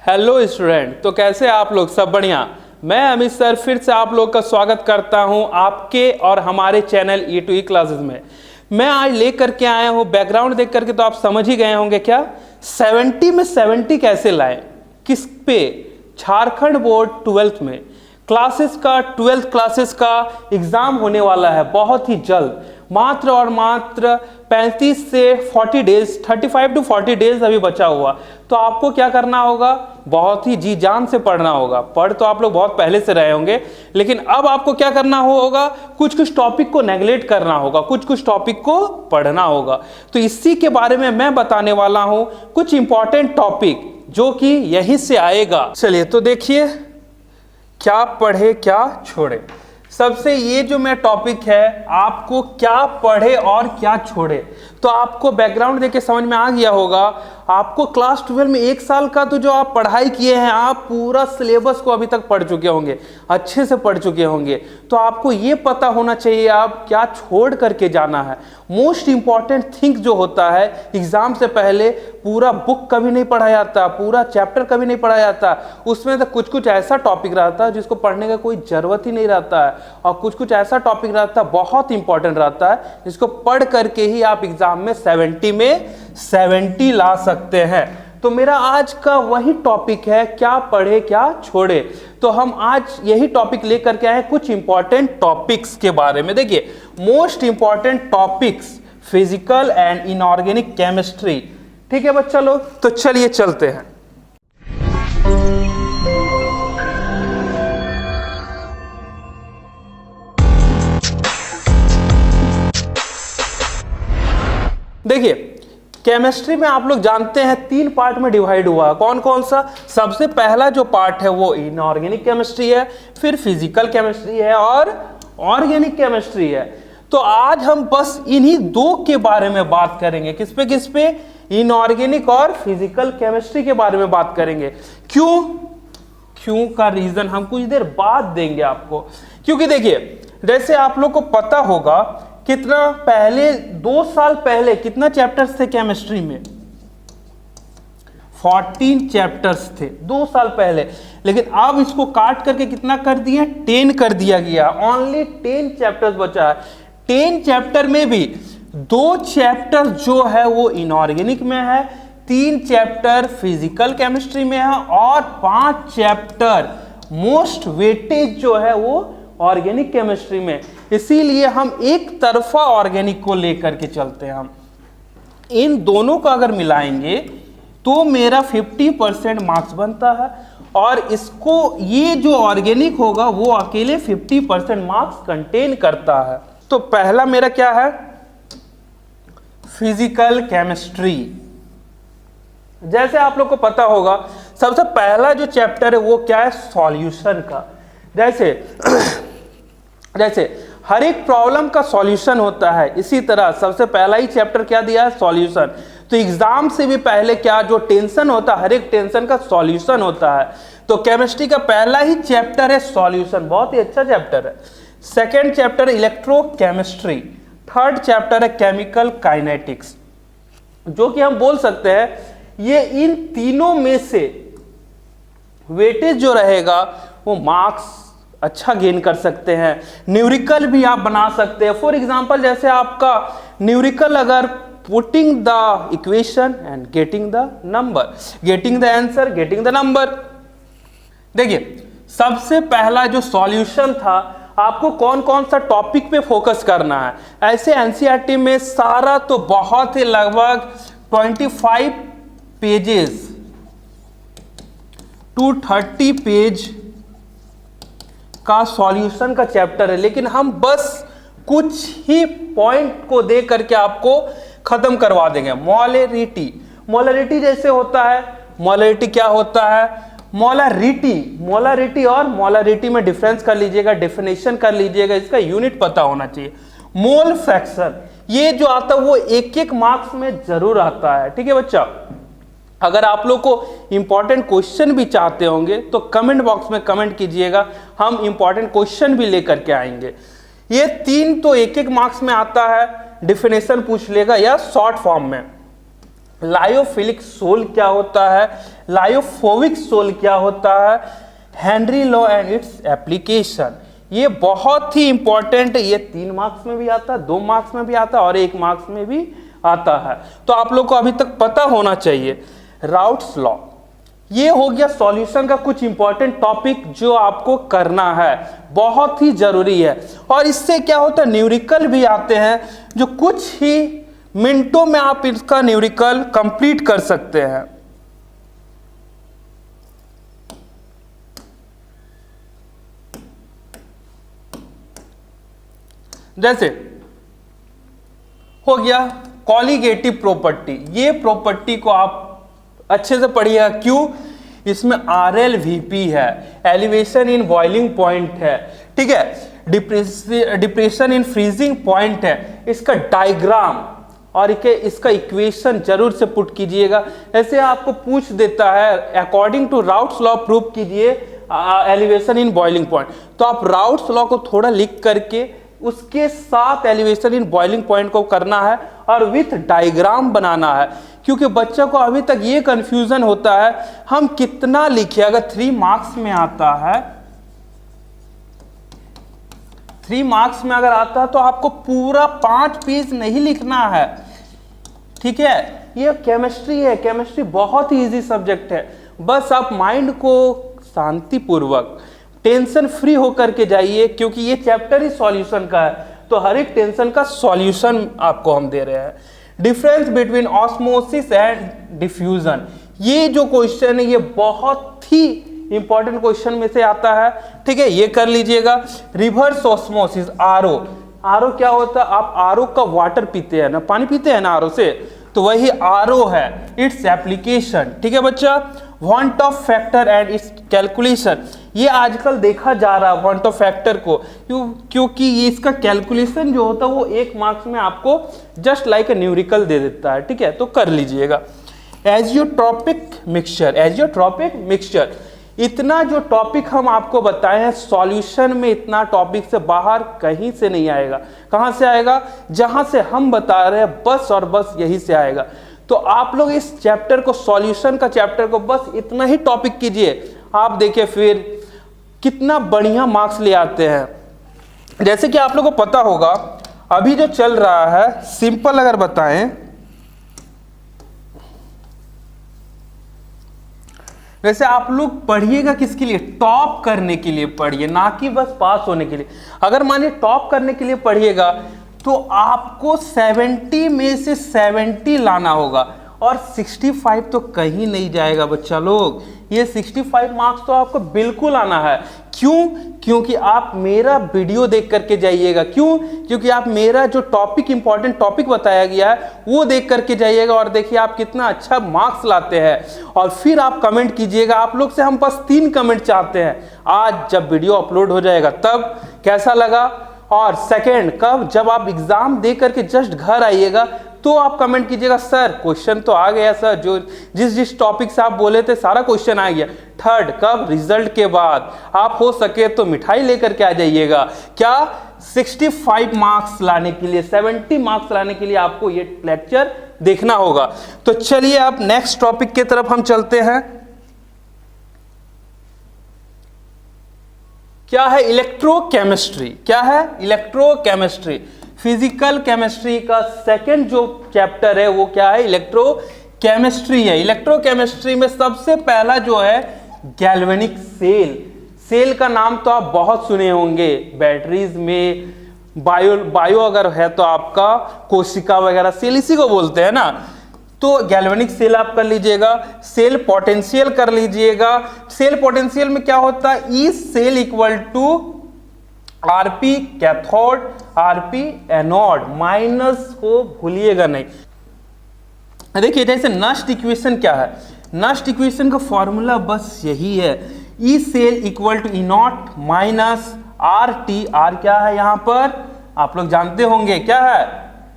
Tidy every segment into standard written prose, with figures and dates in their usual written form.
Hello student, तो कैसे आप लोग? सब बढ़िया। मैं अमित सर फिर से आप लोग का स्वागत करता हूं आपके और हमारे चैनल E2E क्लासेस में। मैं आज लेकर के आया हूं, बैकग्राउंड देख करके तो आप समझ ही गए होंगे क्या 70 में 70 कैसे लाएं। किस पे? झारखंड बोर्ड 12th में क्लासेस का 12th क्लासेस का एग्जाम होने वाला है बहुत ही जल्द। मात्र और मात्र 35 से 40 डेज, 35 टू 40 डेज अभी बचा हुआ। तो आपको क्या करना होगा? बहुत ही जी जान से पढ़ना होगा। पढ़ तो आप लोग बहुत पहले से रहे होंगे, लेकिन अब आपको क्या करना होगा? कुछ कुछ टॉपिक को नेगलेक्ट करना होगा, कुछ कुछ टॉपिक को पढ़ना होगा। तो इसी के बारे में मैं बताने वाला हूं, कुछ इंपॉर्टेंट टॉपिक जो कि यहीं से आएगा। चलिए तो देखिए, क्या पढ़े क्या छोड़े। सबसे ये जो मैं टॉपिक है, आपको क्या पढ़े और क्या छोड़े, तो आपको बैकग्राउंड देख के समझ में आ गया होगा। आपको क्लास 12 में एक साल का तो जो आप पढ़ाई किए हैं, आप पूरा सिलेबस को अभी तक पढ़ चुके होंगे, अच्छे से पढ़ चुके होंगे। तो आपको ये पता होना चाहिए आप क्या छोड़ करके जाना है। मोस्ट इंपॉर्टेंट थिंग जो होता है, एग्जाम से पहले पूरा बुक कभी नहीं पढ़ा जाता, पूरा चैप्टर कभी नहीं पढ़ा जाता। उसमें तो कुछ कुछ ऐसा टॉपिक रहता है जिसको पढ़ने का कोई जरूरत ही नहीं रहता है, और कुछ कुछ ऐसा टॉपिक रहता है बहुत इंपॉर्टेंट रहता है जिसको पढ़ करके ही आप एग्जाम में 70 में 70 ला सकते हैं। तो मेरा आज का वही टॉपिक है, क्या पढ़े क्या छोड़े। तो हम आज यही टॉपिक लेकर के आए हैं, कुछ इंपॉर्टेंट टॉपिक्स के बारे में। देखिए, most important topics physical and inorganic chemistry. ठीक है बच्चा लोग, तो चलिए चलते हैं। देखिए, केमिस्ट्री में आप लोग जानते हैं 3 पार्ट में डिवाइड हुआ है। कौन कौन सा? सबसे पहला जो पार्ट है वो इनऑर्गेनिक केमिस्ट्री है, फिर फिजिकल केमिस्ट्री है और ऑर्गेनिक केमिस्ट्री है। तो आज हम बस इन्हीं 2 के बारे में बात करेंगे। किस पे? इनऑर्गेनिक और फिजिकल केमिस्ट्री के बारे में बात करेंगे। क्यों का रीजन हम कुछ देर बाद देंगे आपको। क्योंकि देखिए, जैसे आप लोग को पता होगा, कितना पहले 2 साल पहले कितना चैप्टर्स थे केमिस्ट्री में? 14 चैप्टर्स थे 2 साल पहले। लेकिन अब इसको काट करके कितना कर दिया? 10 कर दिया गया। ओनली 10 चैप्टर्स बचा है। 10 चैप्टर में भी 2 चैप्टर जो है वो इनऑर्गेनिक में है, 3 चैप्टर फिजिकल केमिस्ट्री में है, और 5 चैप्टर मोस्ट वेटेज जो है वो ऑर्गेनिक केमिस्ट्री में। इसीलिए हम एक तरफा ऑर्गेनिक को लेकर के चलते हैं। हम इन दोनों को अगर मिलाएंगे तो मेरा 50% मार्क्स बनता है, और इसको ये जो ऑर्गेनिक होगा वो अकेले 50% मार्क्स कंटेन करता है। तो पहला मेरा क्या है? Physical chemistry. जैसे आप लोग को पता होगा, सबसे पहला जो चैप्टर है वो क्या है? सॉल्यूशन का। जैसे हर एक प्रॉब्लम का सॉल्यूशन होता है, इसी तरह सबसे पहला ही चैप्टर क्या दिया है? सॉल्यूशन। तो एग्जाम से भी पहले क्या जो टेंशन होता है, हर एक टेंशन का सॉल्यूशन होता है। तो केमिस्ट्री का पहला ही चैप्टर है सॉल्यूशन, बहुत ही अच्छा चैप्टर है। सेकेंड चैप्टर है इलेक्ट्रोकेमिस्ट्री। थर्ड चैप्टर है केमिकल काइनेटिक्स। जो कि हम बोल सकते हैं ये इन तीनों में से वेटेज जो रहेगा वो मार्क्स अच्छा गेन कर सकते हैं। न्यूरिकल भी आप बना सकते हैं। फॉर एग्जांपल, जैसे आपका न्यूरिकल अगर putting the equation and getting the number, getting the answer, getting the number. देखिए, सबसे पहला जो सॉल्यूशन था, आपको कौन कौन सा टॉपिक पे फोकस करना है। ऐसे एनसीईआरटी में सारा तो बहुत ही लगभग 25 पेजेस टू 30 पेज का सॉल्यूशन का चैप्टर है, लेकिन हम बस कुछ ही पॉइंट को दे करके आपको खत्म करवा देंगे। मोलरिटी जैसे होता है, मोलरिटी क्या होता है? मोलरिटी और मोलरिटी में डिफरेंस कर लीजिएगा, डेफिनेशन कर लीजिएगा, इसका यूनिट पता होना चाहिए। मोल फ्रैक्शन, ये जो आता है वो एक मार्क्स में जरूर आता है। ठीक है बच्चा, अगर आप लोग को इंपॉर्टेंट क्वेश्चन भी चाहते होंगे तो कमेंट बॉक्स में कमेंट कीजिएगा, हम इंपॉर्टेंट क्वेश्चन भी लेकर के आएंगे। ये 3 तो एक मार्क्स में आता है, डेफिनेशन पूछ लेगा या शॉर्ट फॉर्म में। लायोफिलिक सोल क्या होता है, लायोफोबिक सोल क्या होता है, Henry law and its application. ये बहुत ही इंपॉर्टेंट है, ये 3 मार्क्स में भी आता है, 2 मार्क्स में भी आता है और 1 मार्क्स में भी आता है। तो आप लोग को अभी तक पता होना चाहिए। राउट्स लॉ, ये हो गया सॉल्यूशन का कुछ इंपॉर्टेंट टॉपिक जो आपको करना है, बहुत ही जरूरी है। और इससे क्या होता है, न्यूमेरिकल भी आते हैं जो कुछ ही मिनटों में आप इसका न्यूमेरिकल कंप्लीट कर सकते हैं। जैसे हो गया कॉलिगेटिव प्रॉपर्टी, ये प्रॉपर्टी को आप अच्छे से पढ़िएगा। क्यों? इसमें RLVP है, एलिवेशन इन बॉइलिंग पॉइंट है, ठीक है, डिप्रेशन इन फ्रीजिंग पॉइंट है, इसका डायग्राम और इसका इक्वेशन जरूर से पुट कीजिएगा। ऐसे आपको पूछ देता है according to Raoult's law prove कीजिए एलिवेशन इन बॉइलिंग पॉइंट, तो आप राउट्स लॉ को थोड़ा लिख करके उसके साथ एलिवेशन इन बॉइलिंग पॉइंट को करना है और विथ डायग्राम बनाना है। क्योंकि बच्चों को अभी तक ये कंफ्यूजन होता है हम कितना लिखे, अगर 3 मार्क्स में आता है, 3 मार्क्स में अगर आता है तो आपको पूरा 5 पेज नहीं लिखना है, ठीक है। ये केमिस्ट्री है, केमिस्ट्री बहुत ही इजी सब्जेक्ट है। बस आप माइंड को शांतिपूर्वक टेंशन फ्री होकर के जाइए, क्योंकि ये चैप्टर ही सॉल्यूशन का है, तो हर एक टेंशन का सॉल्यूशन आपको हम दे रहे हैं। Difference between osmosis and diffusion, ये जो क्वेश्चन है ये बहुत ही इंपॉर्टेंट क्वेश्चन में से आता है, ठीक है, ये कर लीजिएगा। रिवर्स ऑस्मोसिस, आरओ, आरओ क्या होता है, आप आरओ का वाटर पीते हैं ना, पानी पीते हैं ना आरओ से, तो वही आरओ है, इट्स एप्लीकेशन, ठीक है बच्चा। Want of factor and it's calculation, ये आजकल देखा जा रहा है वांट ऑफ फैक्टर को, क्योंकि ये इसका कैलकुलेशन जो होता है वो 1 मार्क्स में आपको जस्ट लाइक ए न्यूमेरिकल दे देता है, ठीक है, तो कर लीजिएगा। एजियोट्रॉपिक मिक्सचर, एजियोट्रॉपिक मिक्सचर, इतना जो टॉपिक हम आपको बताए हैं सॉल्यूशन में, इतना टॉपिक से बाहर कहीं से नहीं आएगा। कहां से आएगा? जहां से हम बता रहे हैं बस और बस यही से आएगा। तो आप लोग इस चैप्टर को, सॉल्यूशन का चैप्टर को बस इतना ही टॉपिक कीजिए, आप देखिए फिर कितना बढ़िया मार्क्स ले आते हैं। जैसे कि आप लोगों को पता होगा अभी जो चल रहा है, सिंपल अगर बताएं, वैसे आप लोग पढ़िएगा किसके लिए? टॉप करने के लिए पढ़िए, ना कि बस पास होने के लिए। अगर मानिए टॉप करने के लिए पढ़िएगा तो आपको 70 में से 70 लाना होगा, और 65 तो कहीं नहीं जाएगा बच्चा लोग। ये 65 मार्क्स तो आपको बिल्कुल आना है। क्यों? क्योंकि आप मेरा वीडियो देख करके जाइएगा। क्यों? क्योंकि आप मेरा जो टॉपिक, इंपॉर्टेंट टॉपिक बताया गया है वो देख करके जाइएगा, और देखिए आप कितना अच्छा मार्क्स लाते हैं। और फिर आप कमेंट कीजिएगा। आप लोग से हम बस 3 कमेंट चाहते हैं। आज जब वीडियो अपलोड हो जाएगा तब कैसा लगा, और सेकेंड कब, जब आप एग्जाम दे करके जस्ट घर आइएगा तो आप कमेंट कीजिएगा सर क्वेश्चन तो आ गया सर, जो जिस टॉपिक से आप बोले थे सारा क्वेश्चन आ गया। थर्ड कब, रिजल्ट के बाद। आप हो सके तो मिठाई लेकर के आ जाइएगा। क्या? 65 मार्क्स लाने के लिए, 70 मार्क्स लाने के लिए आपको ये लेक्चर देखना होगा। तो चलिए अब नेक्स्ट टॉपिक की तरफ हम चलते हैं। क्या है? इलेक्ट्रोकेमिस्ट्री। क्या है? इलेक्ट्रोकेमिस्ट्री। फिजिकल केमिस्ट्री का सेकंड जो चैप्टर है वो क्या है? इलेक्ट्रोकेमिस्ट्री है। इलेक्ट्रोकेमिस्ट्री में सबसे पहला जो है गैल्वेनिक सेल। सेल का नाम तो आप बहुत सुने होंगे, बैटरीज में, बायो अगर है तो आपका कोशिका वगैरह सेल इसी को बोलते हैं ना। तो गैल्वेनिक सेल आप कर लीजिएगा। सेल पोटेंशियल कर लीजिएगा। सेल पोटेंशियल में क्या होता है? E cell equal to RP cathode, RP anode, minus को भूलिएगा नहीं। देखिए जैसे नस्ट इक्वेशन क्या है? नस्ट इक्वेशन का फॉर्मूला बस यही है, E cell equal to E naught minus R T. R क्या है यहाँ पर? आप लोग जानते होंगे क्या है?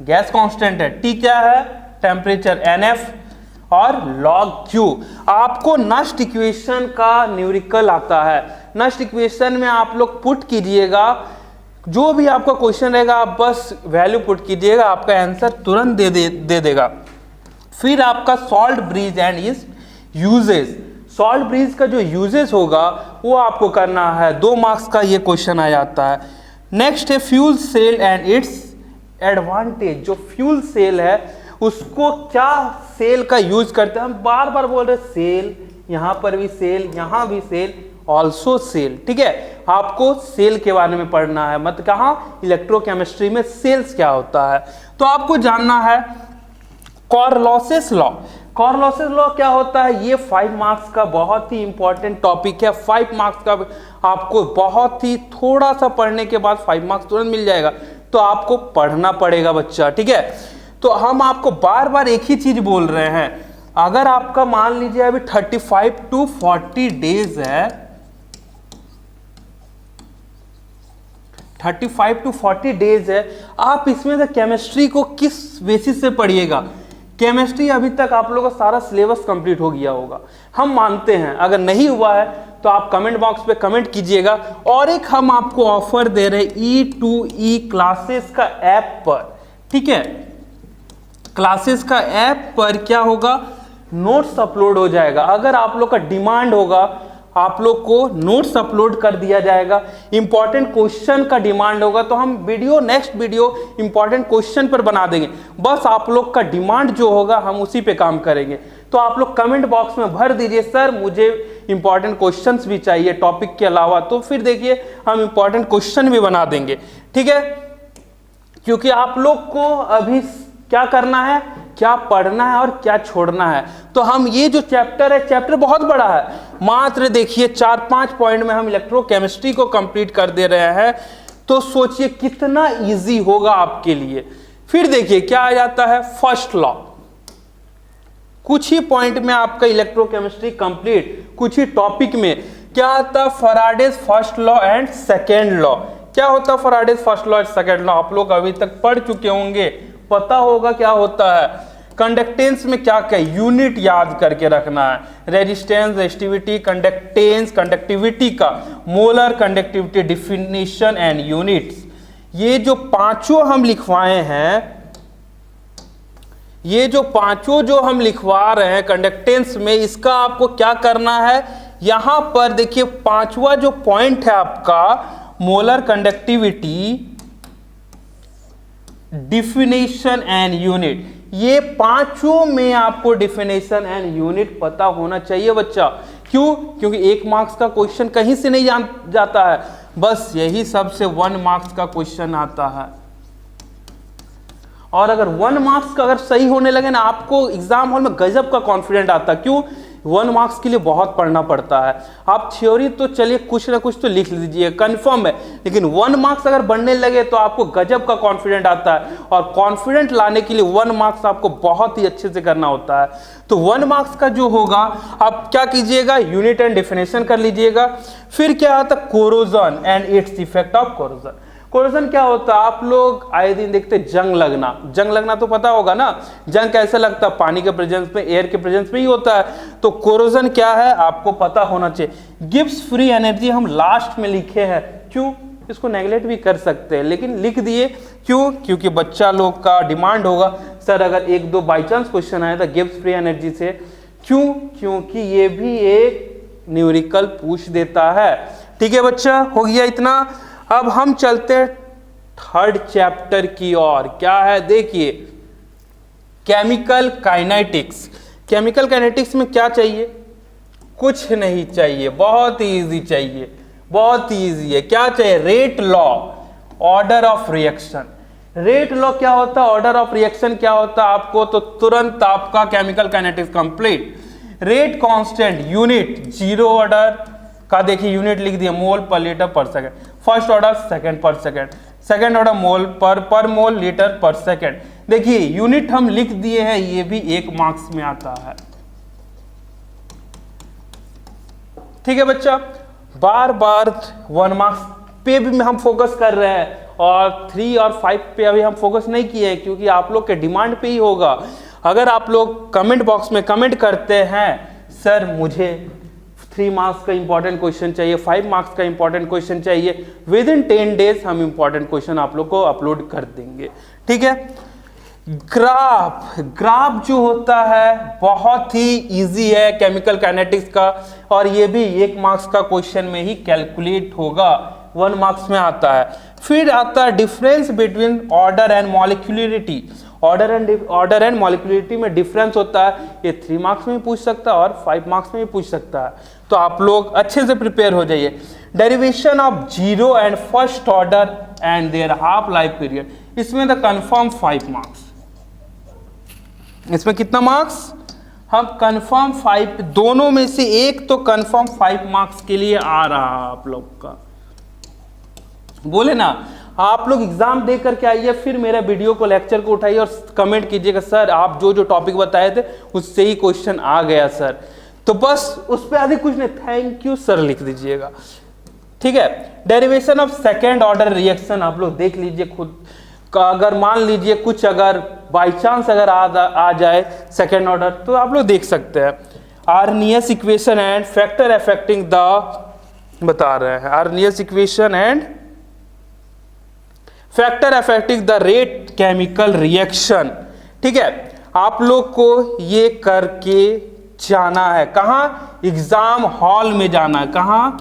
गैस कांस्टेंट है। टी क्या है? टेम्परेचर NF, और log Q। आपको नस्ट इक्वेशन का न्यूमेरिकल आता है। नस्ट इक्वेशन में आप लोग पुट कीजिएगा, जो भी आपका क्वेश्चन रहेगा आप बस वैल्यू पुट कीजिएगा, आपका आंसर तुरंत दे देगा। फिर आपका salt bridge and is uses, salt bridge का जो यूजेस होगा वो आपको करना है, 2 मार्क्स का ये क्वेश्चन आ जाता है। नेक्स्ट है fuel cell and its advantage, जो फ्यूल सेल है उसको क्या सेल का यूज करते हैं, हम बार बार बोल रहे सेल, यहां पर भी सेल, यहां भी सेल, ऑल्सो सेल, ठीक है। आपको सेल के बारे में पढ़ना है, मत कहाँ इलेक्ट्रोकेमिस्ट्री में सेल्स क्या होता है। तो आपको जानना है कॉरलॉसेस लॉ, कॉरलॉसेस लॉ क्या होता है, ये 5 मार्क्स का बहुत ही इंपॉर्टेंट टॉपिक है। 5 मार्क्स का आपको बहुत ही थोड़ा सा पढ़ने के बाद 5 मार्क्स तुरंत मिल जाएगा, तो आपको पढ़ना पड़ेगा बच्चा, ठीक है। तो हम आपको बार बार एक ही चीज बोल रहे हैं, अगर आपका मान लीजिए अभी 35 to 40 डेज है, 35 to 40 डेज है, आप इसमें से केमिस्ट्री को किस बेसिस से पढ़िएगा। केमिस्ट्री अभी तक आप लोगों का सारा सिलेबस कंप्लीट हो गया होगा, हम मानते हैं। अगर नहीं हुआ है तो आप कमेंट बॉक्स पे कमेंट कीजिएगा। और एक हम आपको ऑफर दे रहे E2E क्लासेस का ऐप पर, ठीक है। क्लासेस का ऐप पर क्या होगा, नोट्स अपलोड हो जाएगा। अगर आप लोग का डिमांड होगा, आप लोग को नोट्स अपलोड कर दिया जाएगा। इंपॉर्टेंट क्वेश्चन का डिमांड होगा तो हम video, next video important question पर बना देंगे। बस आप लोग का डिमांड जो होगा हम उसी पे काम करेंगे। तो आप लोग कमेंट बॉक्स में भर दीजिए सर मुझे इंपॉर्टेंट क्वेश्चंस भी चाहिए टॉपिक के अलावा, तो फिर देखिए हम इंपॉर्टेंट क्वेश्चन भी बना देंगे, ठीक है। क्योंकि आप लोग को अभी क्या करना है, क्या पढ़ना है और क्या छोड़ना है। तो हम ये जो चैप्टर है, चैप्टर बहुत बड़ा है, मात्र देखिए 4-5 पॉइंट में हम इलेक्ट्रोकेमिस्ट्री को कंप्लीट कर दे रहे हैं। तो सोचिए कितना इजी होगा आपके लिए। फिर देखिए क्या आ जाता है, फर्स्ट लॉ, कुछ ही पॉइंट में आपका इलेक्ट्रोकेमिस्ट्री कंप्लीट, कुछ ही टॉपिक में क्या आता है, Faraday's first law and second law. क्या होता है Faraday's first law and second law, आप लोग अभी तक पढ़ चुके होंगे, पता होगा क्या होता है। कंडक्टेंस में क्या क्या यूनिट याद करके रखना है, रेजिस्टेंस, रेजिस्टिविटी, कंडक्टेंस, कंडक्टिविटी का molar conductivity definition and units. ये जो पांचों हम लिखवाए हैं, ये जो पांचों जो हम लिखवा रहे हैं कंडक्टेंस में, इसका आपको क्या करना है, यहां पर देखिए 5वां जो पॉइंट है आपका molar conductivity definition and unit, ये पांचों में आपको डिफिनेशन एंड यूनिट पता होना चाहिए बच्चा। क्यों, क्योंकि 1 मार्क्स का क्वेश्चन कहीं से नहीं जाता है, बस यही सबसे 1 मार्क्स का क्वेश्चन आता है। और अगर 1 मार्क्स का अगर सही होने लगे ना, आपको एग्जाम हॉल में गजब का कॉन्फिडेंट आता है। क्यों, 1 मार्क्स के लिए बहुत पढ़ना पड़ता है। आप थ्योरी तो चलिए कुछ ना कुछ तो लिख लीजिए, कंफर्म है, लेकिन 1 मार्क्स अगर बढ़ने लगे तो आपको गजब का कॉन्फिडेंट आता है। और कॉन्फिडेंट लाने के लिए 1 मार्क्स आपको बहुत ही अच्छे से करना होता है। तो 1 मार्क्स का जो होगा आप क्या कीजिएगा, यूनिट एंड डिफिनेशन कर लीजिएगा। फिर क्या आता है, corrosion and its effect of corrosion. Corrosion क्या होता है, आप लोग आए दिन देखते जंग लगना, जंग लगना तो पता होगा ना, जंग कैसे लगता है, पानी के प्रेजेंस में, एयर के प्रेजेंस में ही होता है। तो कोरोजन क्या है आपको पता होना चाहिए। गिब्स फ्री एनर्जी हम लास्ट में लिखे हैं, क्यों, इसको नेगलेक्ट भी कर सकते हैं लेकिन लिख दिए। क्यों, क्योंकि बच्चा लोग का डिमांड होगा सर अगर 1-2 बाई चांस क्वेश्चन आया था गिब्स फ्री एनर्जी से। क्यों, क्योंकि ये भी एक न्यूमेरिकल पूछ देता है। ठीक है बच्चा, हो गया इतना। अब हम चलते 3rd चैप्टर की ओर। क्या है देखिए, केमिकल काइनेटिक्स। केमिकल काइनेटिक्स में क्या चाहिए, कुछ नहीं चाहिए, बहुत ही इजी चाहिए, बहुत ही इजी है। क्या चाहिए, rate law, order of reaction. Rate law क्या होता है, ऑर्डर ऑफ रिएक्शन क्या होता है आपको, तो तुरंत आपका chemical kinetics complete. Rate constant, unit, 0 order का देखिए यूनिट लिख दिया, मोल पर लीटर पर सेकंड। फर्स्ट ऑर्डर सेकंड पर सेकंड, सेकंड ऑर्डर मोल पर मोल लीटर पर सेकंड। देखिए यूनिट हम लिख दिए हैं, ये भी 1 मार्क्स में आता है। ठीक है बच्चा, बार बार 1 मार्क्स पे भी हम फोकस कर रहे हैं और 3 और 5 पे अभी हम फोकस नहीं किए हैं, क्योंकि आप लोग के डिमांड पे ही होगा। अगर आप लोग कमेंट बॉक्स में कमेंट करते हैं सर मुझे 3 मार्क्स का इंपॉर्टेंट क्वेश्चन चाहिए, 5 मार्क्स का इंपॉर्टेंट क्वेश्चन चाहिए, विद इन 10 डेज हम इंपॉर्टेंट क्वेश्चन आप लोग को अपलोड कर देंगे। ठीक है, ग्राफ जो होता है बहुत ही इजी है केमिकल काइनेटिक्स का, और ये भी 1 मार्क्स का क्वेश्चन में ही कैलकुलेट होगा, 1 मार्क्स में आता है। फिर आता है difference between order and molecularity. Order and molecularity में डिफरेंस होता है, ये 3 मार्क्स में भी पूछ सकता है और 5 मार्क्स में भी पूछ सकता है, तो आप लोग अच्छे से प्रिपेयर हो जाइए। Derivation of zero and first order and their half life period, इसमें तो कंफर्म 5 मार्क्स। इसमें कितना मार्क्स? हम कंफर्म 5, दोनों में से एक तो कंफर्म 5 मार्क्स के लिए आ रहा है आप लोग का। बोले ना, आप लोग एग्जाम दे करके आइए, फिर मेरा वीडियो को, लेक्चर को उठाइए और कमेंट कीजिएगा सर आप जो जो टॉपिक बताए थे उससे ही क्वेश्चन आ गया सर, तो बस उस पर आगे कुछ नहीं, थैंक यू सर लिख दीजिएगा, ठीक है। Derivation of second order reaction आप लोग देख लीजिए खुद, अगर मान लीजिए कुछ अगर बाई चांस अगर आ जाए सेकेंड ऑर्डर, तो आप लोग देख सकते हैं। Arrhenius equation and factor affecting the, बता रहे हैं Arrhenius equation and factor affecting the rate chemical reaction, ठीक है। आप लोग को ये करके जाना है, कहां? एग्जाम हॉल में जाना है। कहां?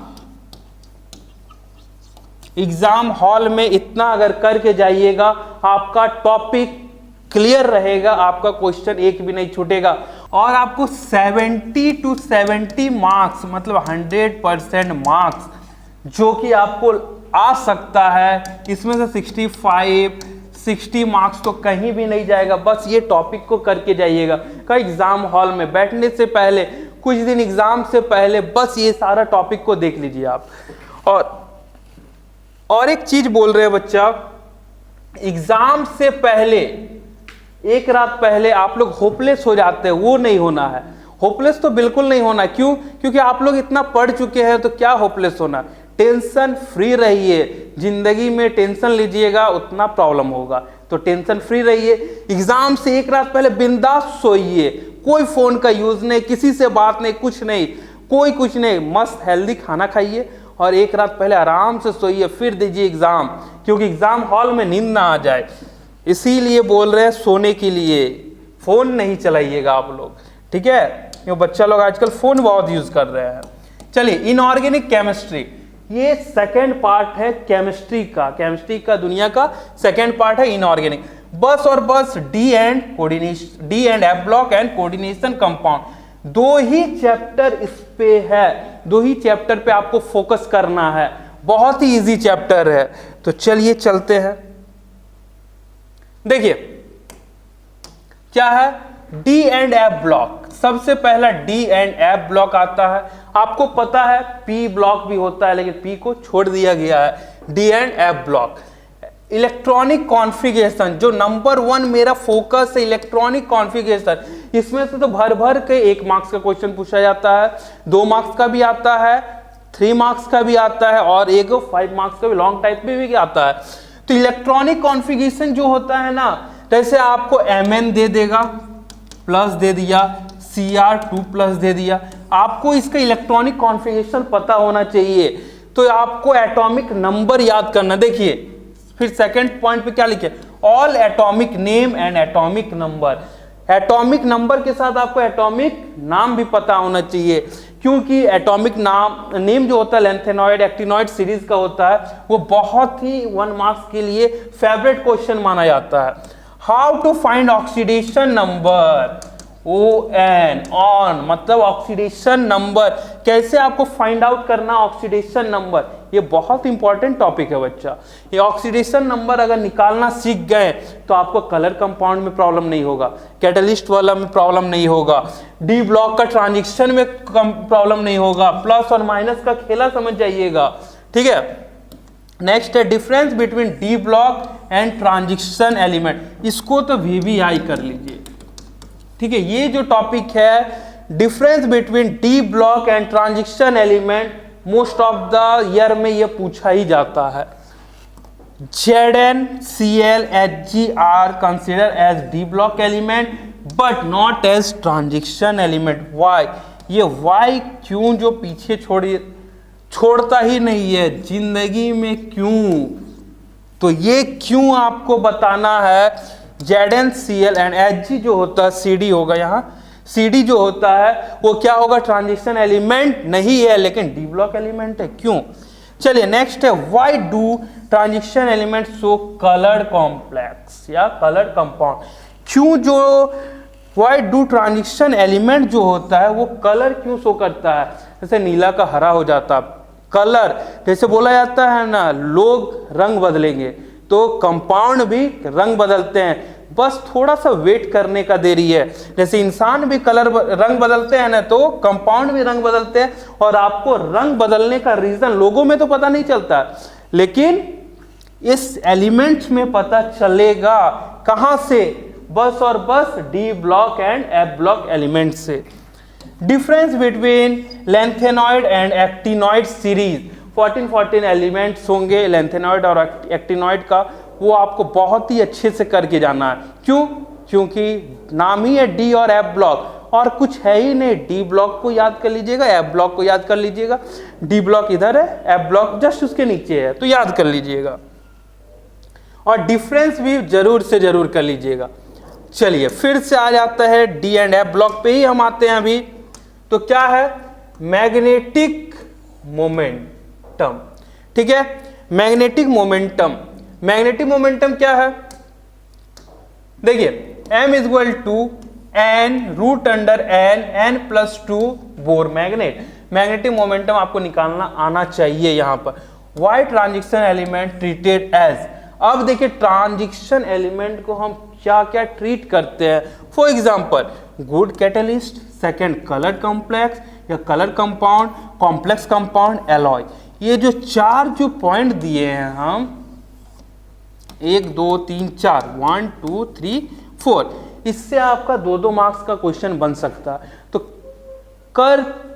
एग्जाम हॉल में। इतना अगर करके जाइएगा आपका टॉपिक क्लियर रहेगा, आपका क्वेश्चन एक भी नहीं छूटेगा, और आपको 70 to 70 मार्क्स, मतलब 100% मार्क्स जो कि आपको आ सकता है। इसमें से 65, 60 मार्क्स तो कहीं भी नहीं जाएगा, बस ये टॉपिक को करके जाइएगा। का एग्जाम हॉल में बैठने से पहले, कुछ दिन एग्जाम से पहले, बस ये सारा टॉपिक को देख लीजिए आप। और एक चीज बोल रहे हैं बच्चा, एग्जाम से पहले, एक रात पहले आप लोग होपलेस हो जाते हैं, वो नहीं होना है। होपलेस तो बिल्कुल नहीं होना। क्यों? क्योंकि आप लोग इतना पढ़ चुके हैं, तो क्या होपलेस होना। टेंशन फ्री रहिए, जिंदगी में टेंशन लीजिएगा उतना प्रॉब्लम होगा, तो टेंशन फ्री रहिए। एग्जाम से एक रात पहले बिंदास सोइए, कोई फोन का यूज नहीं, किसी से बात नहीं, कुछ नहीं, कोई कुछ नहीं, मस्त हेल्दी खाना खाइए और एक रात पहले आराम से सोइए, फिर दीजिए एग्जाम, क्योंकि एग्जाम हॉल में नींद ना आ जाए। इसीलिए बोल रहे हैं सोने के लिए, फोन नहीं चलाइएगा आप लोग, ठीक है। क्यों बच्चा लोग आजकल फोन बहुत यूज कर रहे हैं। चलिए, इनऑर्गेनिक केमिस्ट्री, ये सेकेंड पार्ट है केमिस्ट्री का दुनिया का सेकेंड पार्ट है इनऑर्गेनिक। बस और बस D and F block and coordination compound, 2 he chapter इस पे है, 2 ही चैप्टर पे आपको फोकस करना है, बहुत ही इजी चैप्टर है। तो चलिए चलते हैं, देखिए क्या है डी एंड एफ ब्लॉक। सबसे पहला डी एंड एफ ब्लॉक आता है। आपको पता है पी ब्लॉक भी होता है, लेकिन पी को छोड़ दिया गया है। D and F block, electronic configuration, जो नंबर 1 मेरा फोकस है, इलेक्ट्रॉनिक कॉन्फ़िगरेशन। इसमें से तो भर भर के 1 मार्क्स का क्वेश्चन पूछा जाता है, 2 मार्क्स का भी आता है, 3 मार्क्स का भी आता है, और एक 5 मार्क्स का भी लॉन्ग टाइप में भी आता है। तो इलेक्ट्रॉनिक कॉन्फ़िगरेशन जो होता है ना, जैसे आपको Mn दे देगा, प्लस दे दिया, Cr2 प्लस दे दिया, आपको इसका इलेक्ट्रॉनिक कॉन्फ़िगरेशन पता होना चाहिए। तो आपको एटॉमिक नंबर याद करना। देखिए फिर सेकंड पॉइंट पे क्या लिखे, all atomic name and atomic number. Atomic number के साथ आपको एटॉमिक नाम भी पता होना चाहिए, क्योंकि एटॉमिक नेम जो होता है लेंथेनॉइड एक्टिनॉइड सीरीज का होता है, वो बहुत ही 1 मार्क्स के लिए फेवरेट क्वेश्चन माना जाता है। How to find oxidation number, ON, ON मतलब ऑक्सीडेशन नंबर, कैसे आपको फाइंड आउट करना ऑक्सीडेशन नंबर, ये बहुत इंपॉर्टेंट टॉपिक है बच्चा। ये ऑक्सीडेशन नंबर अगर निकालना सीख गए तो आपको कलर कंपाउंड में प्रॉब्लम नहीं होगा, कैटलिस्ट वाला में प्रॉब्लम नहीं होगा, डी ब्लॉक का ट्रांजिशन में प्रॉब्लम नहीं होगा, प्लस और माइनस का खेला समझ जाइएगा, ठीक है। नेक्स्ट है difference between D block and transition element, इसको तो VVI कर लीजिए, ठीक है। ये जो टॉपिक है difference between D block and transition element, most of the year में ये पूछा ही जाता है। ZnCl Hg are considered as D block element but not as transition element. Why? ये why क्यों जो पीछे छोड़ता ही नहीं है जिंदगी में, क्यों? तो ये क्यों आपको बताना है, ZnCl एंड Hg जो होता है CD होगा, यहाँ CD जो होता है वो क्या होगा, ट्रांजिशन एलिमेंट नहीं है लेकिन डी ब्लॉक एलिमेंट है। क्यों? चलिए नेक्स्ट है, why do transition element show coloured complex या कलर्ड कंपाउंड। क्यों जो व्हाई डू ट्रांजिशन एलिमेंट जो होता है वो कलर क्यों शो करता है, जैसे नीला का हरा हो जाता, कलर जैसे बोला जाता है ना, लोग रंग बदलेंगे तो कंपाउंड भी रंग बदलते हैं, बस थोड़ा सा वेट करने का देरी है। जैसे इंसान भी रंग बदलते हैं ना, तो कंपाउंड भी रंग बदलते हैं, और आपको रंग बदलने का रीजन लोगों में तो पता नहीं चलता, लेकिन इस एलिमेंट में पता चलेगा। कहां से? बस और बस D block and F block element से। Difference between lanthanoid and actinoid series, 14 elements होंगे लैंथेनॉइड और एक्टिनॉइड का, वो आपको बहुत ही अच्छे से करके जाना है। क्यों? क्योंकि नाम ही है डी और एफ ब्लॉक, और कुछ है ही नहीं। डी ब्लॉक को याद कर लीजिएगा, एफ ब्लॉक को याद कर लीजिएगा। डी ब्लॉक इधर है, एफ ब्लॉक जस्ट उसके नीचे है, तो याद कर लीजिएगा, और डिफरेंस भी जरूर से जरूर कर लीजिएगा। चलिए फिर से आ जाता है डी एंड एफ ब्लॉक पे ही हम आते हैं अभी। तो क्या है? Magnetic momentum. ठीक है, मैग्नेटिक मोमेंटम। मैग्नेटिक मोमेंटम क्या है? देखिए, m is equal to n root under n plus 2 Bohr magneton. Magnetic momentum आपको निकालना आना चाहिए यहाँ पर। Why transition element treated as. अब देखिए ट्रांजिशन एलिमेंट को हम क्या क्या ट्रीट करते हैं। For example, good catalyst, second colour complex या colour compound, complex compound, alloy. ये जो चार जो पॉइंट दिए हैं हम, 1 2 3 4, 1 2 3 4, इससे आपका 2 मार्क्स का क्वेश्चन बन सकता है। तो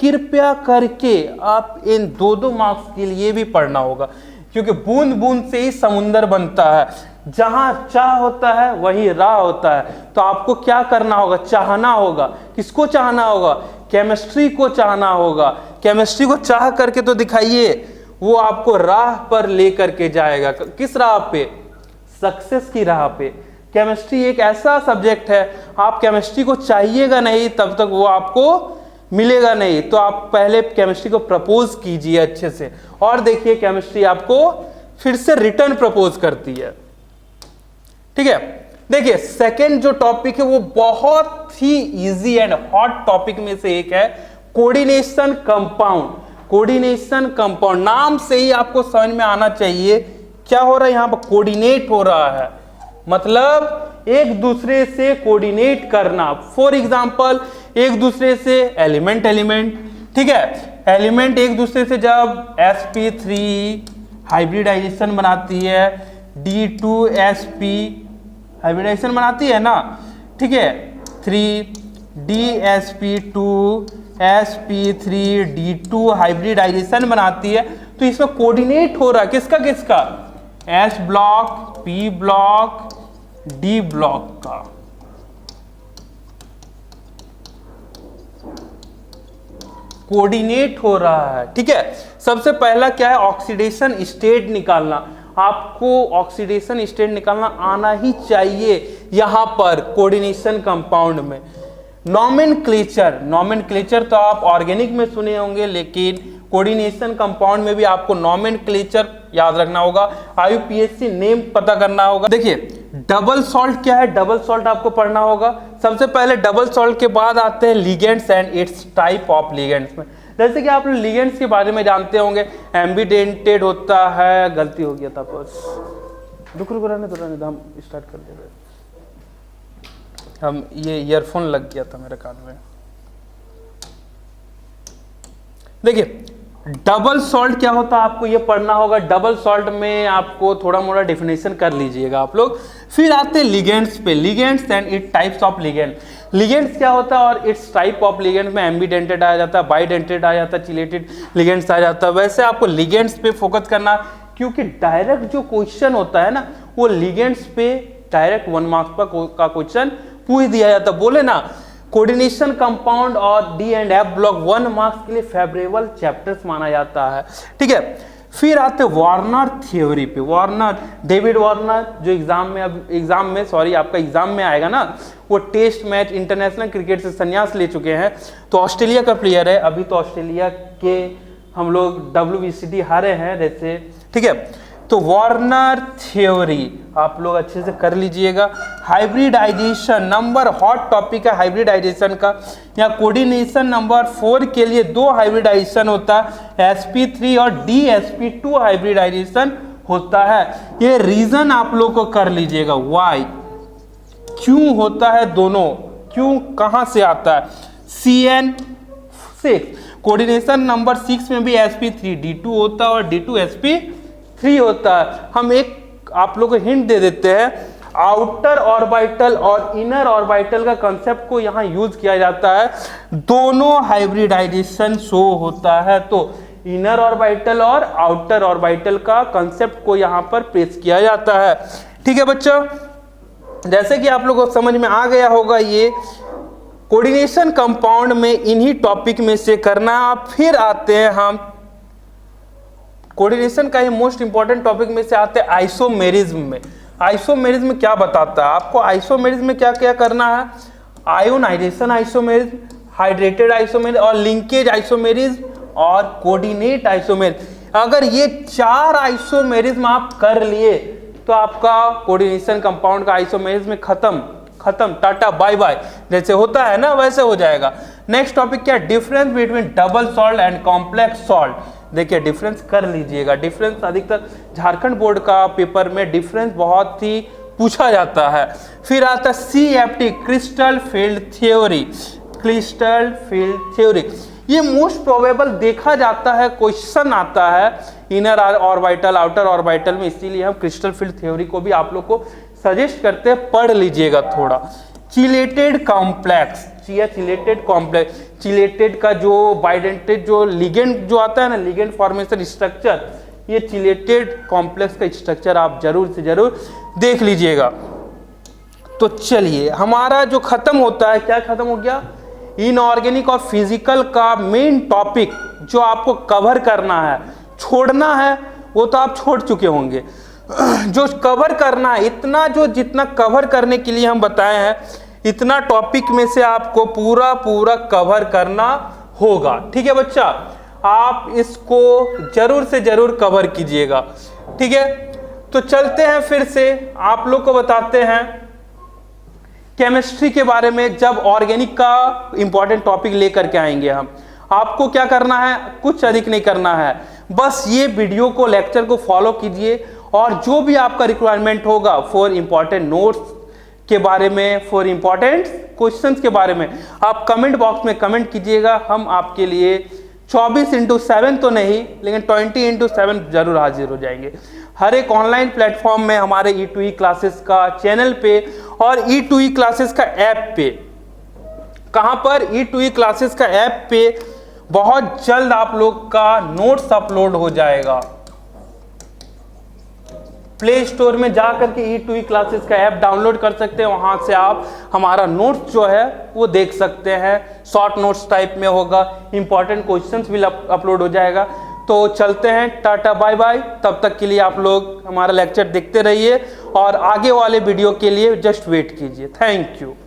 कृपया करके आप इन 2 मार्क्स के लिए भी पढ़ना होगा, क्योंकि बूंद बूंद से ही समुंदर बनता है। जहां चाह होता है वहीं राह होता है। तो आपको क्या करना होगा? चाहना होगा। किसको चाहना होगा? केमिस्ट्री को चाहना होगा। केमिस्ट्री को चाह करके तो दिखाइए, वो आपको राह पर लेकर के जाएगा। किस राह पे? सक्सेस की राह पे। केमिस्ट्री एक ऐसा सब्जेक्ट है, आप केमिस्ट्री को चाहिएगा नहीं तब तक वो आपको मिलेगा नहीं। तो आप पहले केमिस्ट्री को प्रपोज कीजिए अच्छे से, और देखिए केमिस्ट्री आपको फिर से रिटर्न प्रपोज करती है। ठीक है, देखिए सेकंड जो टॉपिक है वो बहुत ही इजी एंड हॉट टॉपिक में से एक है, कोऑर्डिनेशन कंपाउंड। कोऑर्डिनेशन कंपाउंड, नाम से ही आपको समझ में आना चाहिए क्या हो रहा है यहाँ पर। कोऑर्डिनेट हो रहा है, मतलब एक दूसरे से कोऑर्डिनेट करना। फॉर एग्जांपल, एक दूसरे से एलिमेंट ठीक है, एलिमेंट एक दूसरे से जब sp3 हाइब्रिडाइजेशन बनाती है, D2sp हाइब्रिडाइजेशन बनाती है ना, ठीक है, 3Dsp2sp3d2 हाइब्रिडाइजेशन बनाती है। तो इसमें कोऑर्डिनेट हो रहा है किसका किसका? S block, P block, D block का। कोऑर्डिनेट हो रहा है। ठीक है, सबसे पहला क्या है? ऑक्सीडेशन स्टेट निकालना। आपको ऑक्सीडेशन स्टेट निकालना आना ही चाहिए यहां पर कोऑर्डिनेशन कंपाउंड में। नॉमेनक्लेचर तो आप ऑर्गेनिक में सुने होंगे, लेकिन कोऑर्डिनेशन कंपाउंड में भी आपको नॉमेनक्लेचर याद रखना होगा, IUPAC नेम पता करना होगा। देखिए डबल सॉल्ट क्या है? डबल सॉल्ट आपको पढ़ना होगा। सबसे पहले डबल सॉल्ट के बाद आते हैं ligands and it's type of ligands में। जैसे कि आप लोग लिगेंड्स के बारे में जानते होंगे, एम्बिडेंटेड होता है, गलती हो गया था बस, रुक रहने दो, हम स्टार्ट कर दे रहे। हम ये ईयरफोन लग गया था मेरे कान में। देखिए डबल सॉल्ट क्या होता है आपको ये पढ़ना होगा। डबल सॉल्ट में आपको थोड़ा मोड़ा डेफिनेशन कर लीजिएगा आप लोग। फिर आते हैं लिगेंड्स पे, ligands and it types of ligand. Ligands क्या होता है और इट्स टाइप ऑफ लिगेंड में एम्बिडेंटेड आ जाता है, बाइडेंटेड आ जाता है, चिलेटेड लिगेंड्स आ जाता है। वैसे आपको लिगेंड्स पे फोकस करना, क्योंकि डायरेक्ट जो क्वेश्चन होता है ना वो लिगेंड्स पे डायरेक्ट 1 मार्क्स का क्वेश्चन पूछ दिया जाता है। बोले ना कोऑर्डिनेशन कंपाउंड और D and F block 1 marks के लिए फेवरेबल चैप्टर्स माना जाता है। ठीक है, फिर आते वार्नर थ्योरी पे। वार्नर, डेविड वार्नर, जो आपका एग्जाम में आएगा ना, वो टेस्ट मैच इंटरनेशनल क्रिकेट से संन्यास ले चुके हैं, तो ऑस्ट्रेलिया का प्लेयर है। अभी तो ऑस्ट्रेलिया के हम लोग WBCT हारे हैं जैसे, ठीक है। तो वार्नर थ्योरी आप लोग अच्छे से कर लीजिएगा। हाइब्रिडाइजेशन, नंबर हॉट टॉपिक है हाइब्रिडाइजेशन का। यहाँ कोऑर्डिनेशन नंबर 4 के लिए 2 हाइब्रिडाइजेशन होता है, sp3 और dsp2 हाइब्रिडाइजेशन होता है। ये रीजन आप लोग को कर लीजिएगा, वाई, क्यों होता है दोनों, क्यों कहां से आता है। CN6 कोऑर्डिनेशन नंबर 6 में भी sp3 d2 होता है और d2 sp3 होता है। हम एक आप लोग को हिंट दे देते हैं, आउटर ऑर्बिटल और इनर ऑर्बिटल का कंसेप्ट को यहाँ यूज किया जाता है, दोनों हाइब्रिडाइजेशन शो होता है। तो इनर ऑर्बिटल और आउटर ऑर्बिटल का कंसेप्ट को यहाँ पर पेश किया जाता है, ठीक है बच्चों। जैसे कि आप लोगों को समझ में आ गया होगा, ये कोऑर्डिनेशन कंपाउंड में इन्हीं टॉपिक में से करना। फिर आते हैं हम कोऑर्डिनेशन का ही मोस्ट इंपॉर्टेंट टॉपिक में से आते हैं आइसोमेरिज्म में। आइसोमेरिज्म क्या बताता है आपको, आइसोमेरिज्म में क्या क्या करना है, आयोनाइजेशन आइसोमेरिज्म, हाइड्रेटेड आइसोमेरिज्म और लिंकेज आइसोमेरिज्म और कोऑर्डिनेट आइसोमेरिज्म। अगर ये 4 आइसोमेरिज्म आप कर लिए तो आपका कोऑर्डिनेशन कंपाउंड का आइसोमेरिज्म खत्म, टाटा बाय बाय, जैसे होता है ना वैसे हो जाएगा। नेक्स्ट टॉपिक क्या, difference between double salt and complex salt. देखिए डिफरेंस कर लीजिएगा, डिफरेंस अधिकतर झारखंड बोर्ड का पेपर में डिफरेंस बहुत ही पूछा जाता है। फिर आता है CFT crystal field theory, crystal field theory. ये मोस्ट प्रोबेबल देखा जाता है, क्वेश्चन आता है इनर ऑर्बिटल आउटर ऑर्बिटल में, इसीलिए हम क्रिस्टल फील्ड थ्योरी को भी आप लोग को सजेस्ट करते हैं, पढ़ लीजिएगा थोड़ा। Chelated complex, chelated complex, chelated का जो बाइडेंटेड जो लिगेंड जो आता है ना, लिगेंड फॉर्मेशन स्ट्रक्चर, ये चिलेटेड कॉम्प्लेक्स का स्ट्रक्चर आप जरूर से जरूर देख लीजिएगा। तो चलिए हमारा जो खत्म होता है, क्या खत्म हो गया, इनऑर्गेनिक और फिजिकल का मेन टॉपिक जो आपको कवर करना है, छोड़ना है वो तो आप छोड़ चुके होंगे, जो कवर करना है इतना, जो जितना कवर करने के लिए हम बताए हैं इतना टॉपिक में से आपको पूरा कवर करना होगा, ठीक है बच्चा। आप इसको जरूर से जरूर कवर कीजिएगा, ठीक है। तो चलते हैं फिर से आप लोग को बताते हैं केमिस्ट्री के बारे में। जब ऑर्गेनिक का इंपॉर्टेंट टॉपिक लेकर के आएंगे हम, आपको क्या करना है, कुछ अधिक नहीं करना है, बस ये वीडियो को, लेक्चर को फॉलो कीजिए और जो भी आपका रिक्वायरमेंट होगा फॉर इंपॉर्टेंट नोट्स के बारे में, फॉर इंपॉर्टेंट क्वेश्चंस के बारे में, आप कमेंट बॉक्स में कमेंट कीजिएगा। हम आपके लिए 24/7 तो नहीं लेकिन 20/7 जरूर हाजिर हो जाएंगे। हर एक ऑनलाइन प्लेटफॉर्म में, हमारे E2E क्लासेस का चैनल पे और E2E क्लासेस का ऐप पे। कहां पर, E2E क्लासेस का ऐप पे बहुत जल्द आप लोग का नोट्स अपलोड हो जाएगा। प्ले स्टोर में जा करके E2E क्लासेस का ऐप डाउनलोड कर सकते हैं, वहां से आप हमारा नोट्स जो है वो देख सकते हैं, शॉर्ट नोट्स टाइप में होगा, इंपॉर्टेंट क्वेश्चंस भी अपलोड हो जाएगा। तो चलते हैं, टाटा बाय बाय। तब तक के लिए आप लोग हमारा लेक्चर देखते रहिए और आगे वाले वीडियो के लिए जस्ट वेट कीजिए। Thank you.